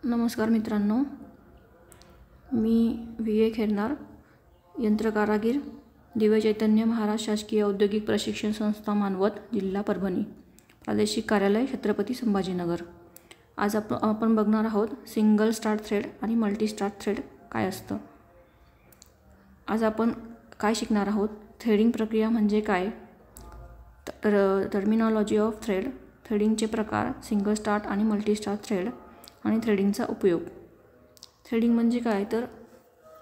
नमस्कार मित्रांनो, मी व्ही.ए. खेरनार, यंत्रकारागीर, दिव्य चैतन्य महाराज शासकीय औद्योगिक प्रशिक्षण संस्था मानवत, जिल्हा परभणी, प्रादेशिक कार्यालय छत्रपती संभाजीनगर। आज आपण बघणार आहोत सिंगल स्टार्ट थ्रेड आणि मल्टी स्टार्ट थ्रेड काय असतं। आज आपण काय शिकणार आहोत, थ्रेडिंग प्रक्रिया म्हणजे काय, टर्मिनॉलॉजी ऑफ थ्रेड, थ्रेडिंगचे प्रकार, सिंगल स्टार्ट आणि मल्टी स्टार्ट थ्रेड आणि थ्रेडिंगचा उपयोग। थ्रेडिंग म्हणजे काय तर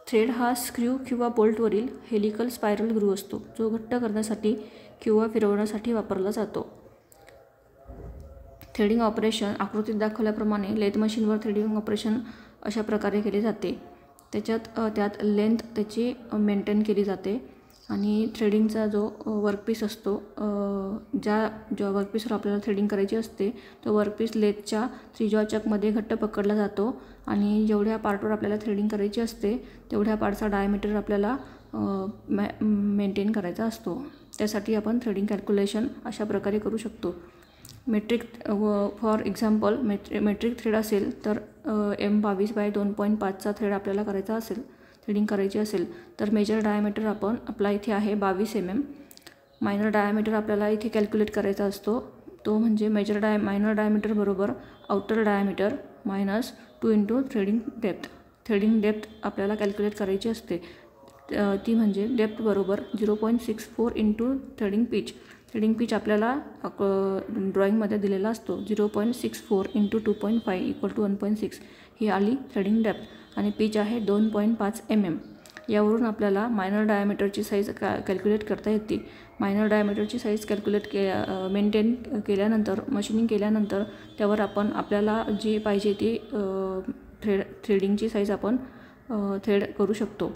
थ्रेड हा स्क्रू किंवा बोल्टवरील हेलिकल स्पायरल ग्रू असतो, जो घट्ट करण्यासाठी किंवा फिरवण्यासाठी वापरला जातो। थ्रेडिंग ऑपरेशन आकृतीत दाखवल्याप्रमाणे लेथ मशीनवर थ्रेडिंग ऑपरेशन अशा प्रकारे केले जाते। त्यात लेंथ त्याची मेंटेन केली जाते आणि थ्रेडिंगचा जो वर्कपीस असतो, ज्या वर्कपीसवर आपल्याला थ्रेडिंग करायची असते, तो वर्कपीस लेथच्या त्रिज्या चकमध्ये घट्ट पकडला जातो आणि जेवढ्या पार्टवर आपल्याला थ्रेडिंग करायची असते तेवढ्या पार्टचा डायमीटर आपल्याला मेंटेन करायचा असतो। त्यासाठी आपण थ्रेडिंग कॅल्क्युलेशन अशा प्रकारे करू शकतो। Metric for example metric thread असेल तर M22/2.5चा थ्रेड आपल्याला करायचा असेल, थ्रेडिंग करायची असेल तर मेजर डायमीटर आपला इथे आहे 22 mm। मायनर डायमीटर आपल्याला इथे कॅल्क्युलेट करायचा असतो, तो म्हणजे मायनर डायमीटर बरोबर outer diameter minus 2 × threading depth. Threading depth आपल्याला कॅल्क्युलेट करायची असते, ती म्हणजे डेप्थ बरोबर 0.64 × थ्रेडिंग पिच। थ्रेडिंग पिच आपल्याला ड्रॉइंगमध्ये दिलेला असतो, 0.64 × 2.5 = 1.6 ही आली थ्रेडिंग डेप्थ आणि पिच आहे 2.5 mm। यावरून आपल्याला मायनर डायमीटरची साईज कॅल्क्युलेट करता येते। मायनर डायमीटरची साईज मेंटेन केल्यानंतर, मशीनिंग केल्यानंतर त्यावर आपल्याला जी पाहिजे ती थ्रेडिंगची साईज आपण थ्रेड करू शकतो।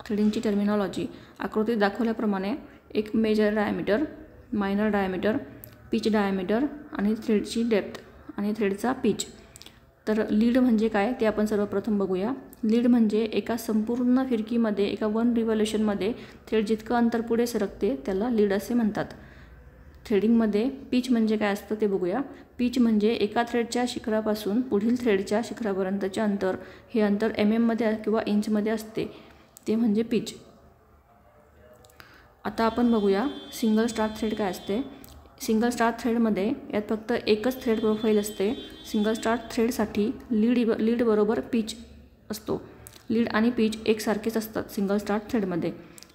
थ्रेडिंगची टर्मिनॉलॉजी आकृतीत दाखवल्याप्रमाणे एक major diameter, minor diameter, pitch diameter आणि थ्रेडची डेप्थ आणि थ्रेडचा पिच। तर लीड म्हणजे काय ते आपण सर्वप्रथम बघूया। लीड म्हणजे एका संपूर्ण फिरकीमध्ये, एका 1 रिव्हॉल्यूशनमध्ये थ्रेड जितकं अंतर पुढे सरकते त्याला लीड असे म्हणतात। थ्रेडिंगमध्ये पिच म्हणजे काय असतं ते बघूया। पिच म्हणजे एका थ्रेडच्या शिखरापासून पुढील थ्रेडच्या शिखरापर्यंतचे अंतर, हे अंतर mm मध्ये किंवा इंचमध्ये असते, ते म्हणजे पिच। आता आपण बघूया सिंगल स्टार्ट थ्रेड काय असते। सिंगल स्टार्ट थ्रेडमध्ये यात फक्त एकच थ्रेड प्रोफाईल असते। सिंगल स्टार्ट थ्रेडसाठी लीड बरोबर पिच असतो। लीड आणि पिच एकसारखेच असतात सिंगल स्टार्ट थ्रेडमध्ये।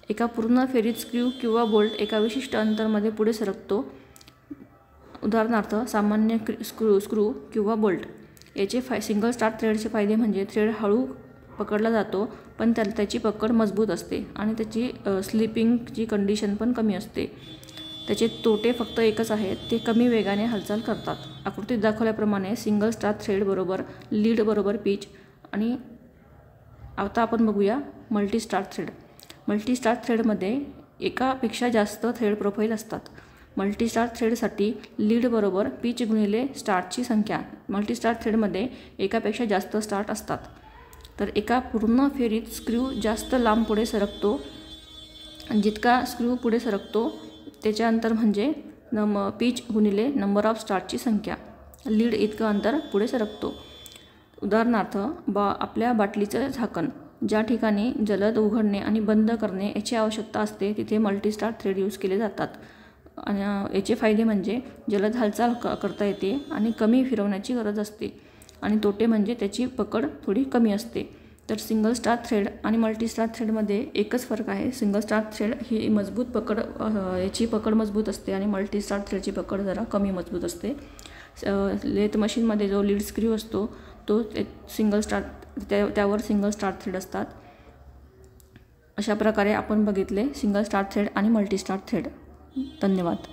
एका पूर्ण फेरीत स्क्रू किंवा बोल्ट एका विशिष्ट अंतरमध्ये पुढे सरकतो, उदाहरणार्थ सामान्य स्क्रू किंवा बोल्ट। याचे सिंगल स्टार्ट थ्रेडचे फायदे म्हणजे थ्रेड हळू पकडला जातो पण त्याची पकड मजबूत असते आणि त्याची स्लिपिंगची कंडिशन पण कमी असते। त्याचे तोटे फक्त एकच आहेत, ते कमी वेगाने हालचाल करतात। आकृतीत दाखवल्याप्रमाणे सिंगल स्टार्ट थ्रेड बरोबर लीड बरोबर पिच। आणि आता आपण बघूया multi start thread. Multi start थ्रेडमध्ये एकापेक्षा जास्त थ्रेड प्रोफाईल असतात। मल्टी स्टार्ट थ्रेडसाठी लीड बरोबर पिच गुणिले स्टार्टची संख्या। मल्टी स्टार्ट थ्रेडमध्ये एकापेक्षा जास्त स्टार्ट असतात, तर एका पूर्ण फेरीत स्क्रू जास्त लांब पुढे सरकतो। जितका स्क्रू पुढे सरकतो त्याचे अंतर म्हणजे पिच गुणिले नंबर ऑफ स्टार्टची संख्या। लीड इतकं अंतर पुढे सरकतो। उदाहरणार्थ आपल्या बाटलीचं झाकण, ज्या ठिकाणी जलद उघडणे आणि बंद करणे याची आवश्यकता असते तिथे मल्टी स्टार्ट थ्रेड यूज केले जातात। आणि याचे फायदे म्हणजे जलद हालचाल करता येते आणि कमी फिरवण्याची गरज असते, आणि तोटे म्हणजे त्याची पकड थोडी कमी असते। तर सिंगल स्टार्ट थ्रेड आणि मल्टी स्टार्ट थ्रेडमध्ये एकच फरक आहे, सिंगल स्टार्ट थ्रेड ही मजबूत पकड, याची पकड मजबूत असते आणि मल्टी स्टार्ट थ्रेडची पकड जरा कमी मजबूत असते। लेथ मशीनमध्ये जो लीड स्क्रू असतो तो सिंगल स्टार्ट, त्यावर सिंगल स्टार्ट थ्रेड असतात। अशा प्रकारे आपण बघितले सिंगल स्टार्ट थ्रेड आणि मल्टी स्टार्ट थ्रेड। धन्यवाद।